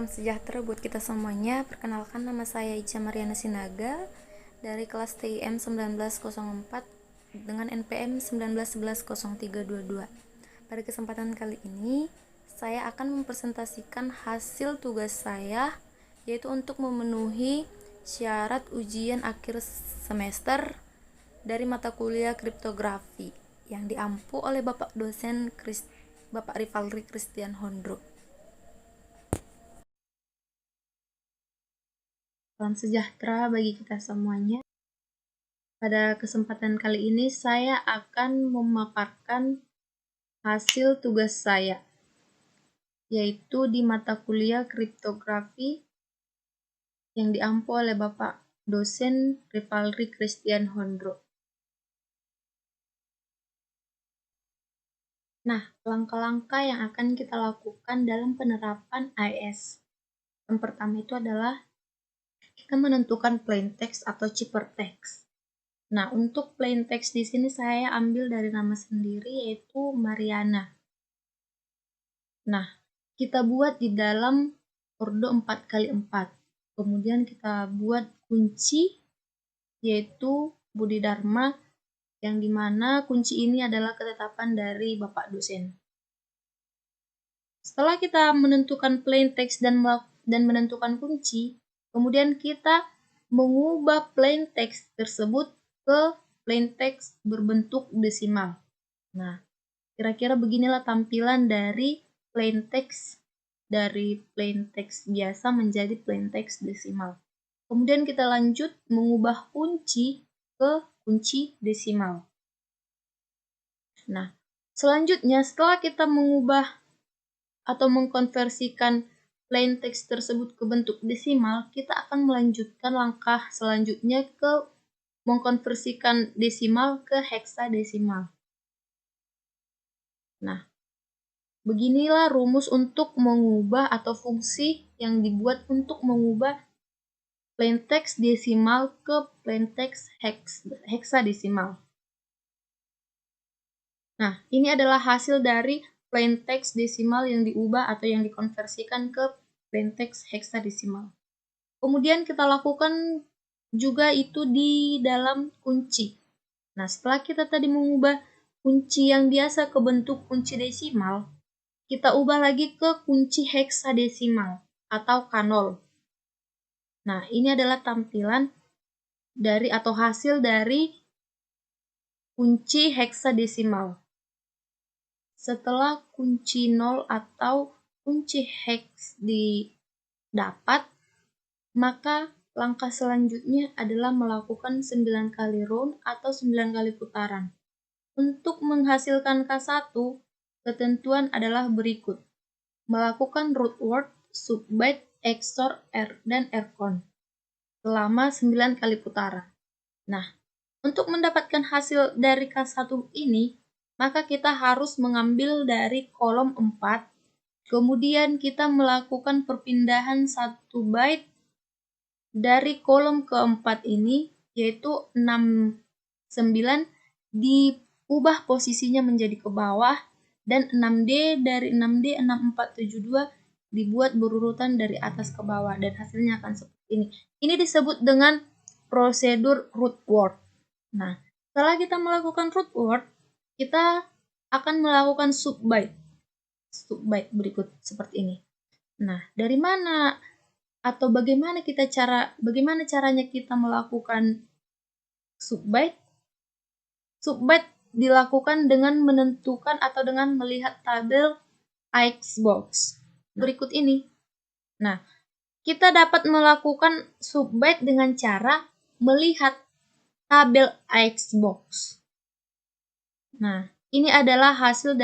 sejahtera buat kita semuanya. Perkenalkan, nama saya Ica Mariana Sinaga dari kelas TIM 1904 dengan NPM 19110322. Pada kesempatan kali ini, saya akan mempresentasikan hasil tugas saya, yaitu untuk memenuhi syarat ujian akhir semester dari mata kuliah kriptografi yang diampu oleh Bapak dosen Bapak Rivalri Christian Hondro. Salam sejahtera bagi kita semuanya. Pada kesempatan kali ini saya akan memaparkan hasil tugas saya, yaitu di mata kuliah kriptografi yang diampu oleh Bapak dosen Rivalri Christian Hondro. Nah, langkah-langkah yang akan kita lakukan dalam penerapan AES. Yang pertama itu adalah kita menentukan plain text atau ciphertext. Nah, untuk plain text di sini saya ambil dari nama sendiri, yaitu Mariana. Nah, kita buat di dalam ordo 4x4. Kemudian kita buat kunci, yaitu Budi Dharma, yang dimana kunci ini adalah ketetapan dari Bapak dosen. Setelah kita menentukan plain text dan menentukan kunci, kemudian kita mengubah plain text tersebut ke plain text berbentuk desimal. Nah, kira-kira beginilah tampilan dari plain text, dari plain text biasa menjadi plain text desimal. Kemudian kita lanjut mengubah kunci ke kunci desimal. Nah, selanjutnya setelah kita mengubah atau mengkonversikan plain text tersebut ke bentuk desimal, kita akan melanjutkan langkah selanjutnya ke mengkonversikan desimal ke heksadesimal. Nah, beginilah rumus untuk mengubah atau fungsi yang dibuat untuk mengubah plain text desimal ke plain text heksadesimal. Nah, ini adalah hasil dari plain text desimal yang diubah atau yang dikonversikan ke plain text heksadesimal. Kemudian kita lakukan juga itu di dalam kunci. Nah, setelah kita tadi mengubah kunci yang biasa ke bentuk kunci desimal, kita ubah lagi ke kunci heksadesimal atau K0. Nah, ini adalah tampilan dari atau hasil dari kunci heksadesimal. Setelah kunci 0 atau kunci hex didapat, maka langkah selanjutnya adalah melakukan 9 kali round atau 9 kali putaran. Untuk menghasilkan K1, ketentuan adalah berikut. Melakukan root word, subbyte, XOR, dan rcon selama 9 kali putaran. Nah, untuk mendapatkan hasil dari K1 ini, maka kita harus mengambil dari kolom 4, kemudian kita melakukan perpindahan 1 byte dari kolom keempat ini, yaitu 69, diubah posisinya menjadi ke bawah, dan 6D dari 6D 6472 dibuat berurutan dari atas ke bawah, dan hasilnya akan seperti ini. Ini disebut dengan prosedur root word. Nah, setelah kita melakukan root word, kita akan melakukan subbyte berikut seperti ini. Nah, dari mana atau bagaimana caranya kita melakukan subbyte? Subbyte dilakukan dengan menentukan atau dengan melihat tabel Xbox berikut ini. Nah, kita dapat melakukan subbyte dengan cara melihat tabel Xbox. Nah, ini adalah hasil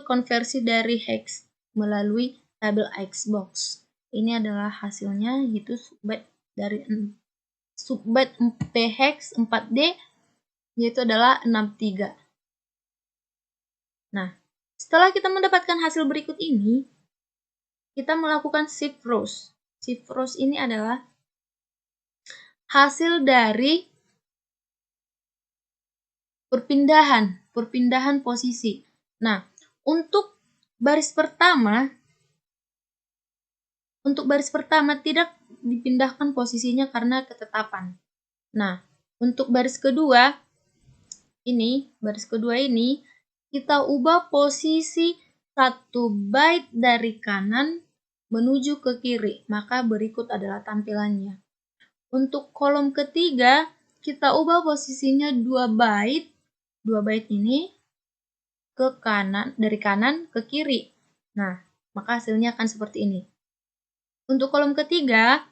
konversi dari hex melalui tabel Xbox. Ini adalah hasilnya, yaitu subbyte dari subbyte phex 4D, yaitu adalah 63. Nah, setelah kita mendapatkan hasil berikut ini, kita melakukan shift rows. Shift rows ini adalah hasil dari perpindahan posisi. Nah, untuk baris pertama, Untuk baris pertama tidak dipindahkan posisinya karena ketetapan. Nah, untuk baris kedua ini kita ubah posisi 1 byte dari kanan menuju ke kiri, maka berikut adalah tampilannya. Untuk kolom ketiga, kita ubah posisinya 2 byte ini ke kanan, dari kanan ke kiri. Nah, maka hasilnya akan seperti ini. Untuk kolom ketiga,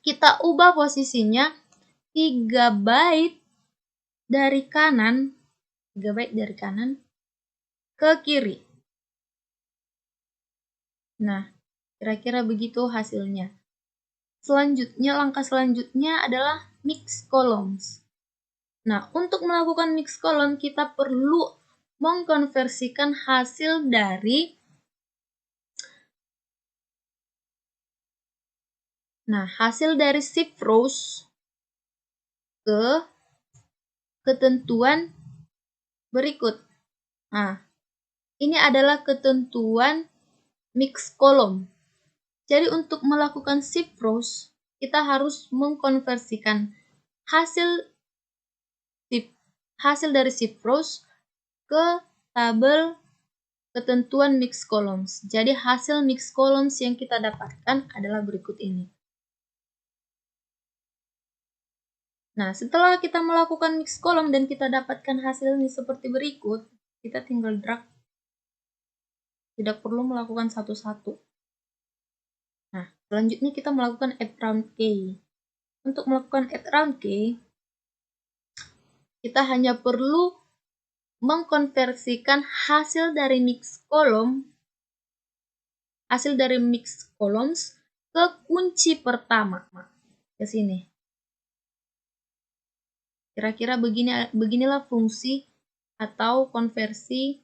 kita ubah posisinya 3 byte dari kanan, ke kiri. Nah, kira-kira begitu hasilnya. Langkah selanjutnya adalah mix columns. Nah, untuk melakukan mix column kita perlu mengkonversikan hasil dari shift rows ke ketentuan berikut. Nah, ini adalah ketentuan mix column. Jadi untuk melakukan shift rows, kita harus mengkonversikan hasil dari shift rows ke tabel ketentuan mix columns. Jadi hasil mix columns yang kita dapatkan adalah berikut ini. Nah, setelah kita melakukan mix column dan kita dapatkan hasilnya seperti berikut, kita tinggal drag. Tidak perlu melakukan satu-satu. Nah, selanjutnya kita melakukan add round key. Untuk melakukan add round key, kita hanya perlu mengkonversikan hasil dari mix columns ke kunci pertama. Ke sini. Kira-kira beginilah fungsi atau konversi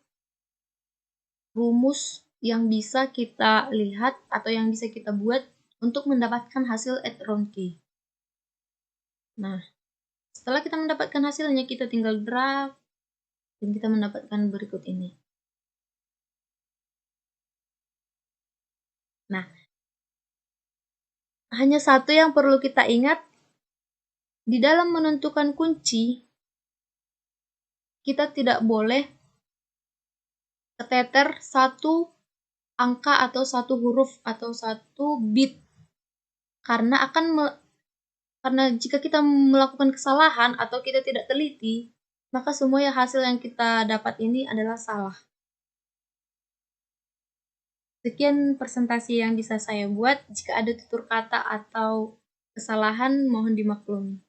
rumus yang bisa kita lihat atau yang bisa kita buat untuk mendapatkan hasil add round key. Nah, setelah kita mendapatkan hasilnya, kita tinggal drag dan kita mendapatkan berikut ini. Nah, hanya satu yang perlu kita ingat, di dalam menentukan kunci, kita tidak boleh keteter satu angka atau satu huruf atau satu bit. Karena jika kita melakukan kesalahan atau kita tidak teliti, maka semua hasil yang kita dapat ini adalah salah. Sekian presentasi yang bisa saya buat. Jika ada tutur kata atau kesalahan, mohon dimaklumi.